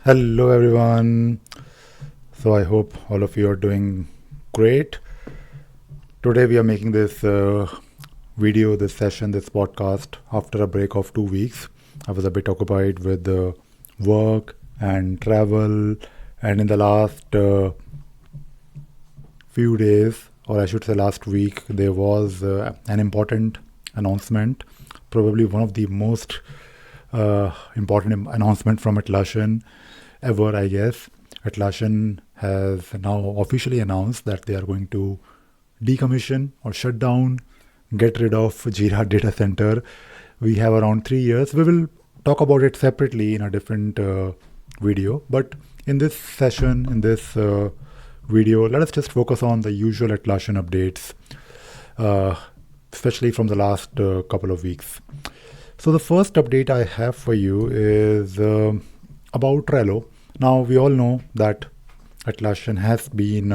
Hello, everyone. So, I hope all of you are doing great. Today, we are making this video, this session, this podcast after a break of 2 weeks. I was a bit occupied with work and travel, and in the last few days, or I should say last week, there was an important announcement, probably one of the most important announcement from Atlassian ever, I guess. Atlassian has now officially announced that they are going to decommission or shut down, get rid of Jira data center. We have around 3 years. We will talk about it separately in a different video. But in this session, in this video, let us just focus on the usual Atlassian updates, uh, especially from the last couple of weeks. So the first update I have for you is about Trello. Now we all know that Atlassian has been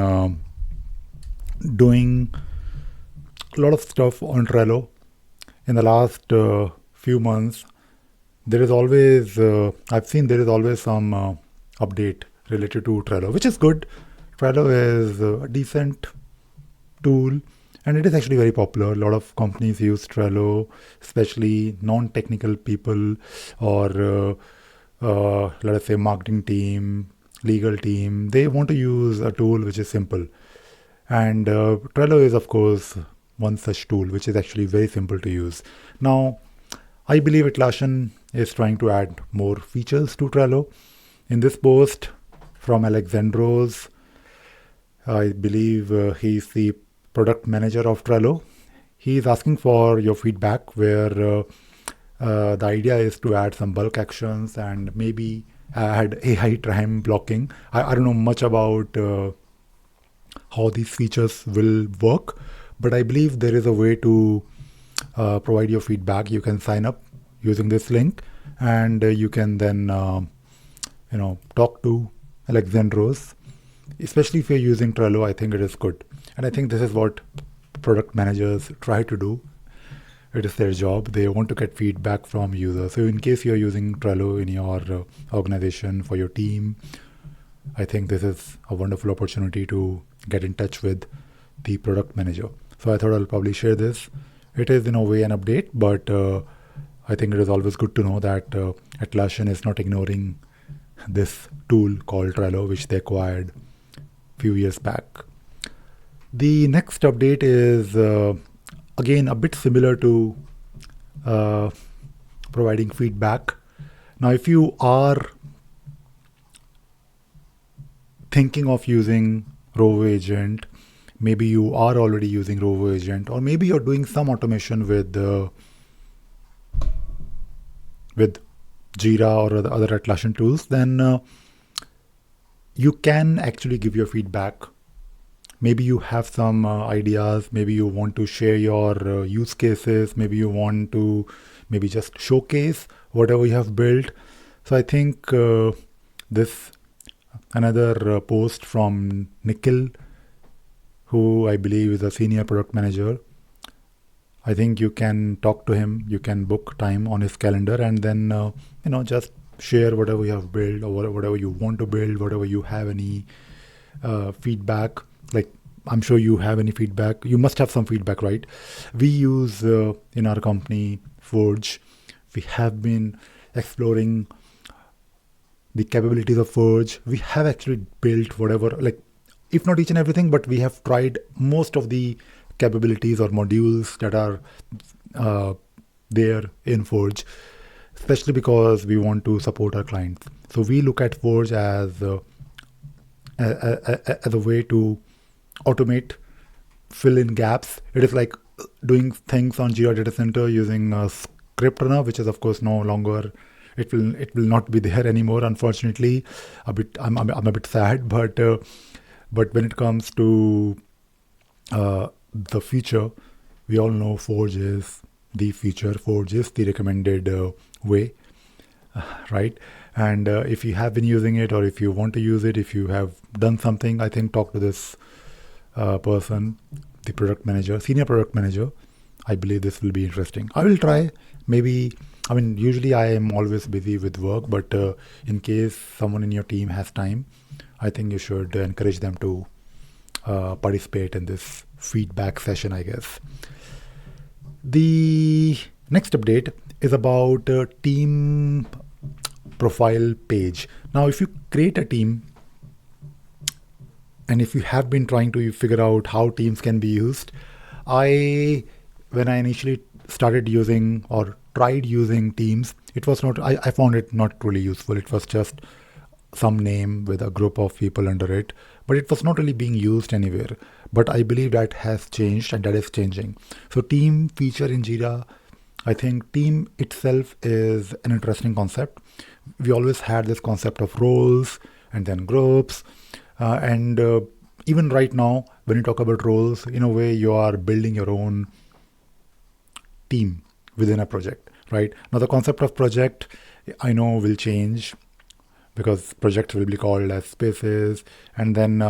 doing a lot of stuff on Trello in the last few months. There is always I've seen there is always some update related to Trello, which is good. Trello is a decent tool, and it is actually very popular. A lot of companies use Trello, especially non-technical people or let us say marketing team, legal team. They want to use a tool which is simple. And Trello is, of course, one such tool which is actually very simple to use. Now, I believe Atlassian is trying to add more features to Trello. In this post from Alexandros, I believe he's the product manager of Trello. He is asking for your feedback where the idea is to add some bulk actions and maybe add AI time blocking. I don't know much about how these features will work, but I believe there is a way to provide your feedback. You can sign up using this link, and you can then talk to Alexandros. Especially if you're using Trello, I think it is good. And I think this is what product managers try to do. It is their job. They want to get feedback from users. So in case you're using Trello in your organization for your team, I think this is a wonderful opportunity to get in touch with the product manager. So I thought I'll probably share this. It is in a way an update, but I think it is always good to know that Atlassian is not ignoring this tool called Trello, which they acquired few years back. The next update is again a bit similar to providing feedback. Now, if you are thinking of using Rovo agent, maybe you are already using Rovo agent, or maybe you're doing some automation with Jira or the other Atlassian tools, then you can actually give your feedback. Maybe you have some ideas, maybe you want to share your use cases, maybe you want to maybe just showcase whatever you have built. So I think this another post from Nikhil, who I believe is a senior product manager. I think you can talk to him, you can book time on his calendar, and then just share whatever you have built or whatever you want to build, whatever you have any feedback. Like, I'm sure you have any feedback. You must have some feedback, right? We use in our company Forge. We have been exploring the capabilities of Forge. We have actually built whatever, like, if not each and everything, but we have tried most of the capabilities or modules that are there in Forge, especially because we want to support our clients. So we look at Forge as a way to automate, fill in gaps. It is like doing things on Jira Data Center using a script runner, which is of course no longer. It will not be there anymore, unfortunately. I'm a bit sad, but when it comes to the future, we all know Forge is the future. Forge is the recommended way, right? And if you have been using it, or if you want to use it, if you have done something, I think talk to this person, the senior product manager. I believe this will be interesting. I will try. Maybe I mean, usually I am always busy with work, but in case someone in your team has time, I think you should encourage them to participate in this feedback session, I guess. The next update is about team profile page. Now, if you create a team, and if you have been trying to figure out how teams can be used, when I initially started using or tried using Teams, it was not, I found it not really useful. It was just some name with a group of people under it, but it was not really being used anywhere. But I believe that has changed and that is changing. So team feature in Jira, I think team itself is an interesting concept. We always had this concept of roles and then groups. And even right now, when you talk about roles, in a way, you are building your own team within a project, right? Now, the concept of project, I know, will change because projects will be called as spaces. And then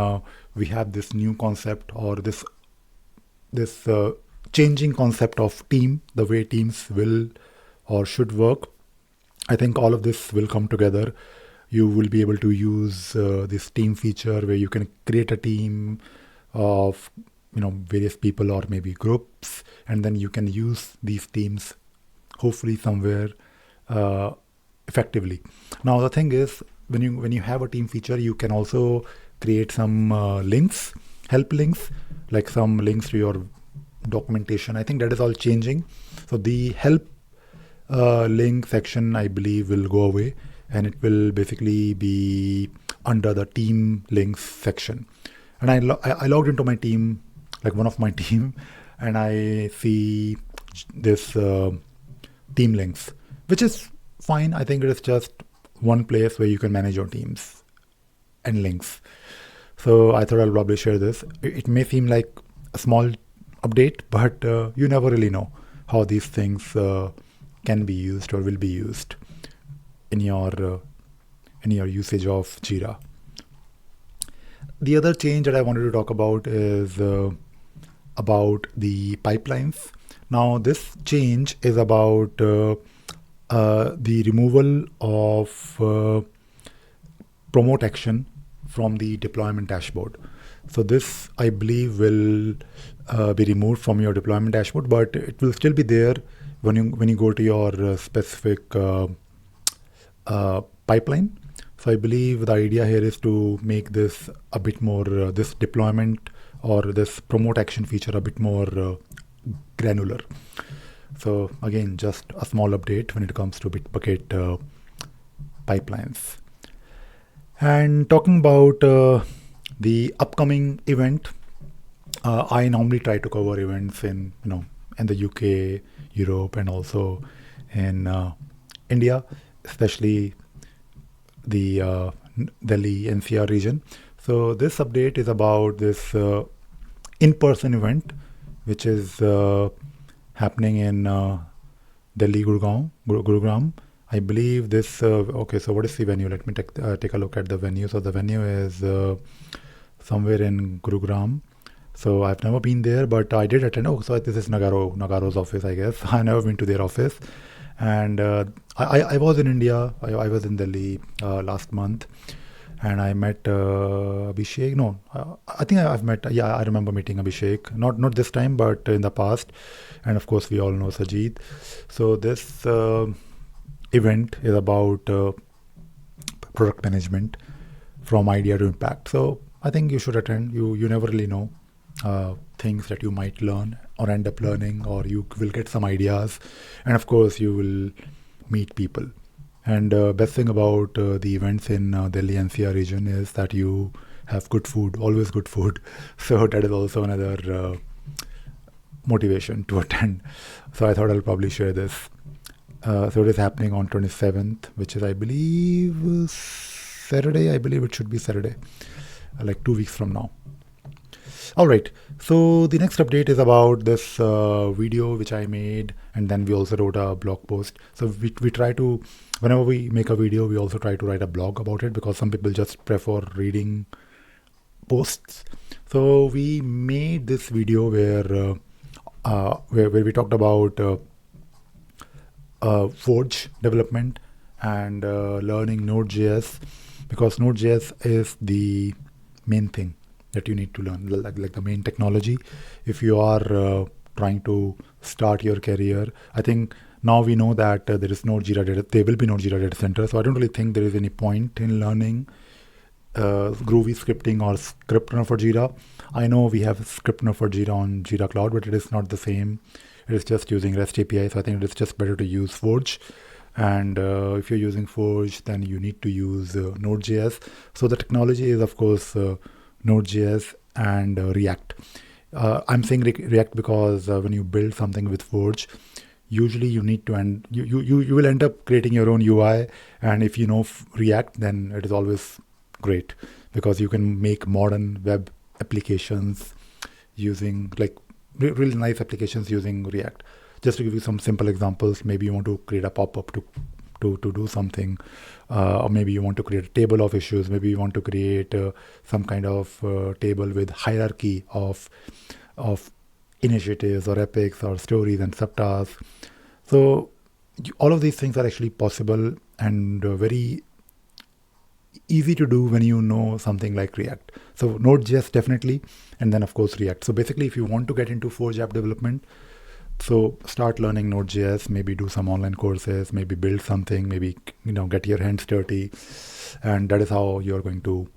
we have this new concept or this changing concept of team, the way teams will or should work. I think all of this will come together. You will be able to use this team feature where you can create a team of various people or maybe groups, and then you can use these teams hopefully somewhere effectively. Now the thing is, when you have a team feature, you can also create some links, help links, like some links to your documentation. I think that is all changing. So the help link section, I believe, will go away, and it will basically be under the team links section. And I logged into my team, like one of my team, and I see this team links, which is fine. I think it is just one place where you can manage your teams and links. So I thought I'll probably share this. It may seem like a small update, but you never really know how these things can be used or will be used in your usage of Jira. The other change that I wanted to talk about is about the pipelines. Now, this change is about the removal of promote action from the deployment dashboard. So this, I believe, will be removed from your deployment dashboard, but it will still be there when you go to your specific pipeline. So I believe the idea here is to make this a bit more, this deployment or this promote action feature a bit more granular. So again, just a small update when it comes to Bitbucket pipelines. And talking about the upcoming event, I normally try to cover events in the UK, Europe, and also in India, especially the Delhi NCR region. So this update is about this in-person event, which is happening in Delhi, Gurugram. I believe this. Okay, so what is the venue? Let me take a look at the venue. So the venue is somewhere in Gurugram. So I've never been there, but I did attend. Oh, so this is Nagaro's office, I guess. I've never been to their office. And I was in India. I was in Delhi last month, and I met Abhishek. No, I think I've met. Yeah, I remember meeting Abhishek. Not this time, but in the past. And of course, we all know Sajid. So this event is about product management from idea to impact. So I think you should attend. You never really know things that you might learn or end up learning, or you will get some ideas, and of course you will meet people. And best thing about the events in Delhi NCR region is that you have good food, always good food. So that is also another motivation to attend. So I thought I'll probably share this. So it is happening on 27th, which is, I believe, Saturday. I believe it should be Saturday, like 2 weeks from now. All right. So the next update is about this video which I made, and then we also wrote a blog post. So we try to, whenever we make a video, we also try to write a blog about it, because some people just prefer reading posts. So we made this video where we talked about Forge development and learning Node.js, because Node.js is the main thing that you need to learn, like the main technology. If you are trying to start your career, I think now we know that there is no Jira data, there will be no Jira data center. So I don't really think there is any point in learning Groovy scripting or scriptner for Jira. I know we have scriptner for Jira on Jira Cloud, but it is not the same. It is just using REST API. So I think it is just better to use Forge. And if you're using Forge, then you need to use Node.js. So the technology is, of course, Node.js and React. I'm saying React because when you build something with Forge, usually you need to you will end up creating your own UI. And if you know React, then it is always great, because you can make modern web applications using really nice applications using React. Just to give you some simple examples, maybe you want to create a pop-up to do something, or maybe you want to create a table of issues, maybe you want to create some kind of table with hierarchy of initiatives or epics or stories and subtasks. So all of these things are actually possible and very easy to do when you know something like React. So Node.js definitely, and then of course React. So basically, if you want to get into Forge app development, so start learning Node.js, maybe do some online courses, maybe build something, maybe get your hands dirty, and that is how you're going to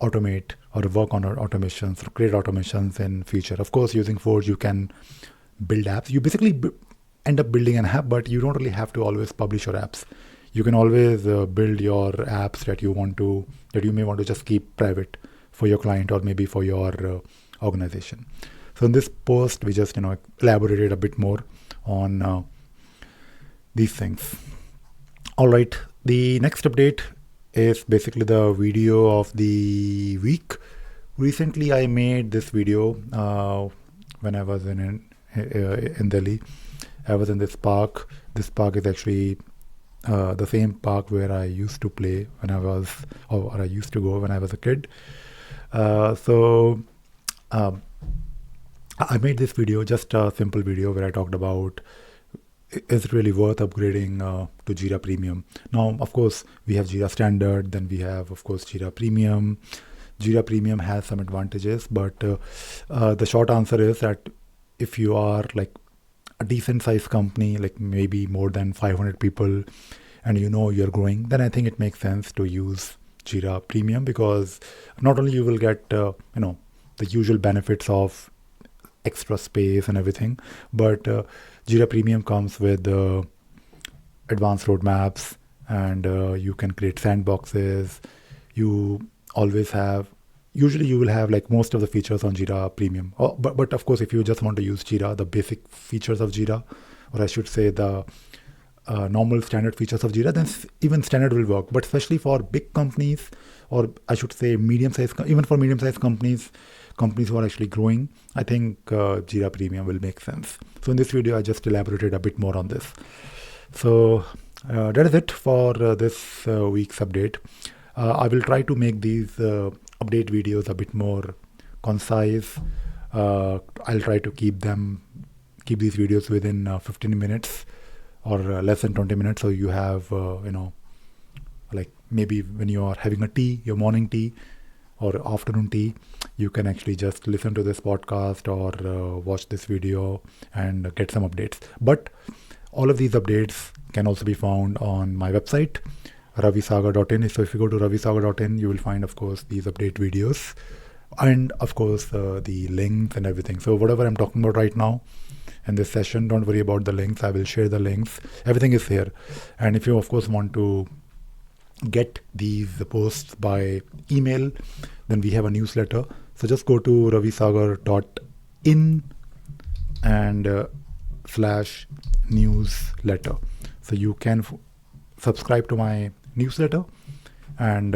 automate or work on automations or create automations in future. Of course, using Forge, you can build apps. You basically end up building an app, but you don't really have to always publish your apps. You can always build your apps that you may want to just keep private for your client or maybe for your organization. So in this post, we just elaborated a bit more on these things. All right, the next update is basically the video of the week. Recently, I made this video when I was in Delhi. I was in this park. This park is actually the same park where I used to play when I used to go when I was a kid. So I made this video, just a simple video where I talked about, is it really worth upgrading to Jira Premium? Now, of course, we have Jira Standard, then we have, of course, Jira Premium. Jira Premium has some advantages, but the short answer is that if you are like a decent sized company, like maybe more than 500 people, and you're growing, then I think it makes sense to use Jira Premium, because not only you will get the usual benefits of extra space and everything, but Jira Premium comes with advanced roadmaps, and you can create sandboxes. Usually you will have like most of the features on Jira Premium. But of course, if you just want to use Jira, the basic features of Jira, or I should say the normal standard features of Jira, then even standard will work. But especially for big companies, or I should say even for medium-sized companies who are actually growing, I think Jira Premium will make sense. So in this video, I just elaborated a bit more on this. So that is it for this week's update. I will try to make these update videos a bit more concise. I'll try to keep these videos within 15 minutes or less than 20 minutes. So you have, like maybe when you are having a tea, your morning tea or afternoon tea, you can actually just listen to this podcast or watch this video and get some updates. But all of these updates can also be found on my website, ravisagar.in. So if you go to ravisagar.in, you will find, of course, these update videos and, of course, the links and everything. So whatever I'm talking about right now in this session, don't worry about the links. I will share the links. Everything is here. And if you, of course, want to get these posts by email, then we have a newsletter. So just go to ravisagar.in and /newsletter. So you can subscribe to my newsletter, and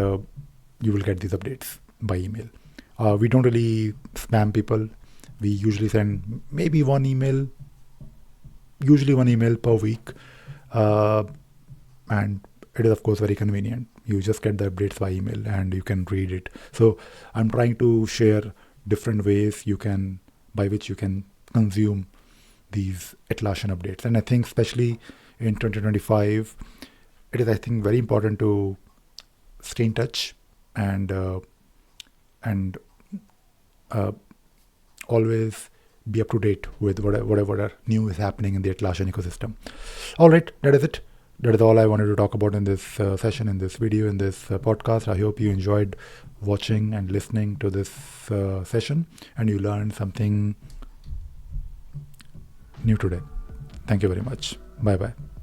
you will get these updates by email. We don't really spam people. We usually send maybe usually one email per week. And it is, of course, very convenient. You just get the updates by email and you can read it. So I'm trying to share different ways by which you can consume these Atlassian updates. And I think especially in 2025, it is, I think, very important to stay in touch and always be up to date with whatever new is happening in the Atlassian ecosystem. All right, that is it. That is all I wanted to talk about in this session, in this video, in this podcast. I hope you enjoyed watching and listening to this session and you learned something new today. Thank you very much. Bye-bye.